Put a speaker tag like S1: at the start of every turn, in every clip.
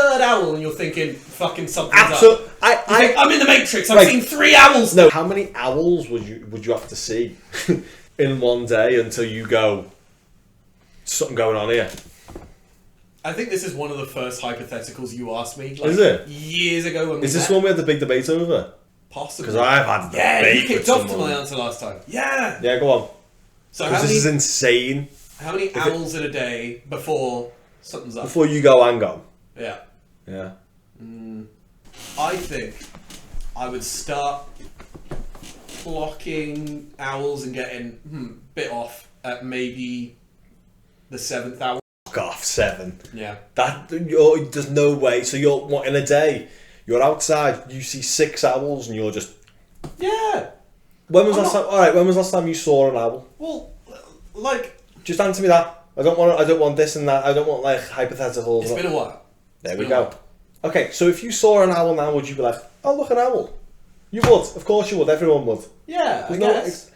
S1: third owl and you're thinking, fucking something's up. I'm in the Matrix. I've seen 3 owls.
S2: No, how many owls would you have to see in one day until you go, something going on here?
S1: I think this is one of the first hypotheticals you asked me.
S2: Is it?
S1: Years ago when we
S2: Is this one we had the big debate over?
S1: Possibly.
S2: Because I've had the debate
S1: you kicked
S2: with
S1: off to
S2: someone.
S1: my answer last time. Yeah.
S2: Yeah, go on.
S1: So how many,
S2: this is insane.
S1: How many owls in a day before something's up?
S2: Before you go, hang on.
S1: Yeah.
S2: Yeah.
S1: I think I would start clocking owls and getting a bit off at maybe the 7th hour.
S2: Fuck off, 7.
S1: Yeah.
S2: There's no way. So you're, what, in a day, you're outside, you see 6 owls and you're just...
S1: Yeah.
S2: When was last time you saw an owl?
S1: Well, like...
S2: Just answer me that. I don't want this and that. I don't want, like, hypotheticals.
S1: It's been a while.
S2: There we go. Okay, so if you saw an owl now, would you be like, oh, look, an owl? You would. Of course you would. Everyone would.
S1: Yeah, I guess.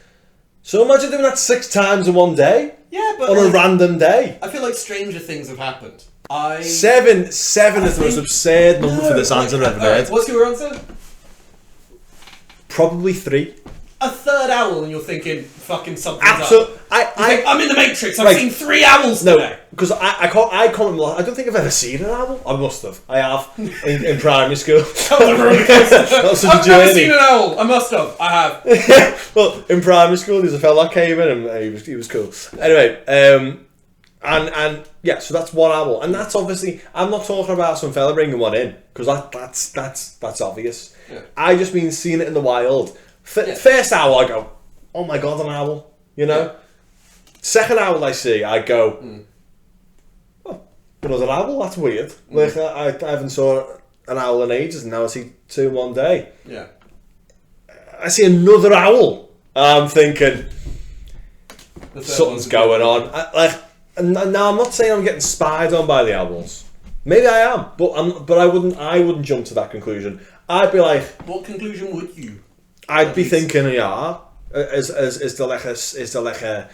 S2: So imagine doing that 6 times in one day.
S1: Yeah, but...
S2: On a random day.
S1: I feel like stranger things have happened.
S2: 7 is the most absurd number for this answer I've ever heard.
S1: What's your answer?
S2: Probably 3.
S1: A third owl and you're thinking, fucking something's up. I'm in the Matrix. I've seen 3 owls today.
S2: Because I don't think I've ever seen an owl. I must have. I have in primary school.
S1: That was I've never seen an owl. I must have. I have.
S2: Well, in primary school, there's a fella that came in and he was cool. Anyway, and yeah, so that's one owl, and that's obviously, I'm not talking about some fella bringing one in because that's obvious.
S1: Yeah. I
S2: just mean seeing it in the wild. First owl, I go, oh my god, an owl, you know. Yeah. Second owl I see, I go, oh, another owl. That's weird. Like I haven't saw an owl in ages, and now I see 2 in one day.
S1: Yeah.
S2: I see another owl. I'm thinking something's going on. Now I'm not saying I'm getting spied on by the owls. Maybe I am, but I wouldn't jump to that conclusion. I'd be like,
S1: what conclusion would you?
S2: I'd be thinking, yeah, is there like a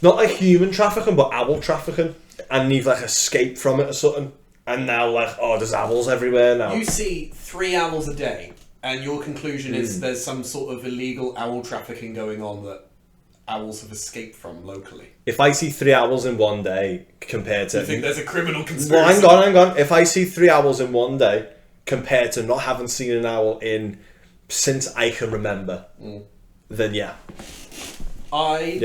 S2: not like human trafficking, but owl trafficking, and you've like escaped from it or something, and now like, oh, there's owls everywhere now.
S1: You see 3 owls a day, and your conclusion is there's some sort of illegal owl trafficking going on that owls have escaped from locally. If
S2: I see 3 owls in one day compared to...
S1: You think there's a criminal conspiracy?
S2: Well, hang on. If I see 3 owls in one day compared to not having seen an owl since I can remember, then yeah.
S1: I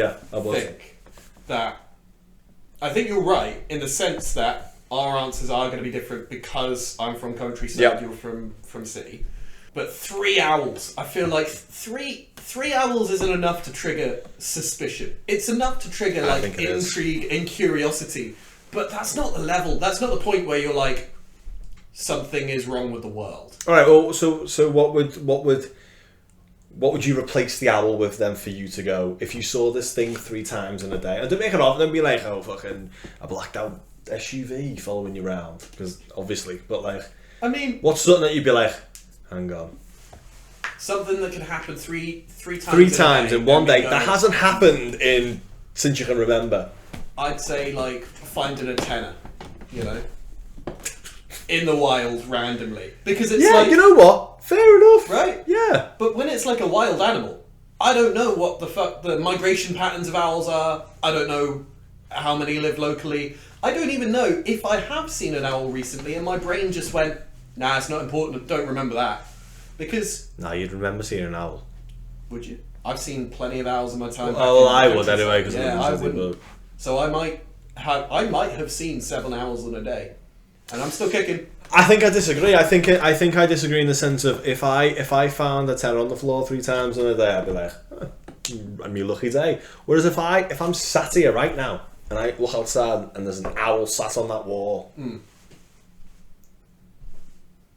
S1: think you're right in the sense that our answers are going to be different because I'm from countryside, you're from city. But 3 owls, I feel like three owls isn't enough to trigger suspicion. It's enough to trigger like intrigue and curiosity. But that's not the level. That's not the point where you're like, something is wrong with the world.
S2: All right. Well, so what would you replace the owl with then for you to go if you saw this thing 3 times in a day? And don't make it off and then be like, oh fucking a blacked out SUV following you around, because obviously, but like,
S1: I mean,
S2: what's something that you'd be like, hang on,
S1: something that can happen three times.
S2: 3 times in one day that hasn't happened since you can remember.
S1: I'd say like finding a tenner, you know, in the wild randomly, because it's like,
S2: you know what, fair enough,
S1: right?
S2: Yeah,
S1: but when it's like a wild animal, I don't know what the fuck the migration patterns of owls are. I don't know how many live locally. I don't even know if I have seen an owl recently and my brain just went, nah, it's not important, don't remember that. Because...
S2: No, you'd remember seeing an owl.
S1: Would you? I've seen plenty of owls in my time.
S2: Well, I would anyway, because
S1: I wouldn't. So I might have seen 7 owls in a day. And I'm still kicking.
S2: I think I disagree. I think I disagree in the sense of if I found a tenner on the floor 3 times in a day, I'd be like, a new lucky day. Whereas if I'm sat here right now and I look outside and there's an owl sat on that wall,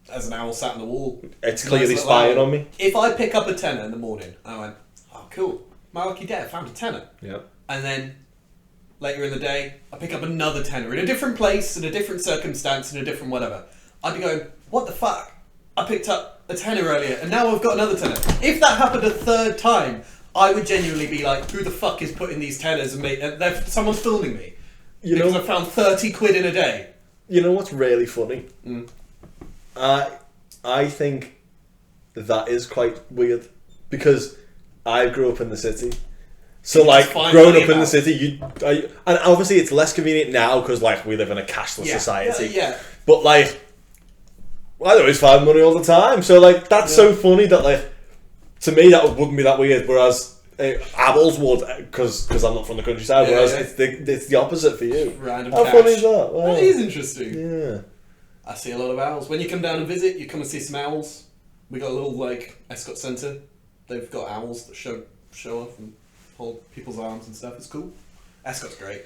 S1: there's an owl sat on the wall.
S2: It's clearly spying on me.
S1: If I pick up a tenner in the morning and I went, oh cool, my lucky day, I found a tenner.
S2: Yeah.
S1: And then later in the day, I pick up another tenner in a different place, in a different circumstance, in a different whatever. I'd be going, what the fuck? I picked up a tenner earlier, and now I've got another tenner. If that happened a 3rd time, I would genuinely be like, who the fuck is putting these tenners and someone's filming me? Because I found 30 quid in a day.
S2: you know what's really funny? I think that is quite weird because I grew up in the city. So like growing up in the city, and obviously it's less convenient now because like we live in a cashless society.
S1: Yeah.
S2: But like, I always find money all the time. So like that's so funny that like to me that wouldn't be that weird. Whereas Abels would because I'm not from the countryside. Whereas it's the opposite for you.
S1: Random
S2: How
S1: cash.
S2: funny is that? Wow.
S1: That is interesting.
S2: Yeah.
S1: I see a lot of owls. When you come down and visit, you come and see some owls. We got a little like Escort Centre. They've got owls that show off and hold people's arms and stuff. It's cool. Escot's great.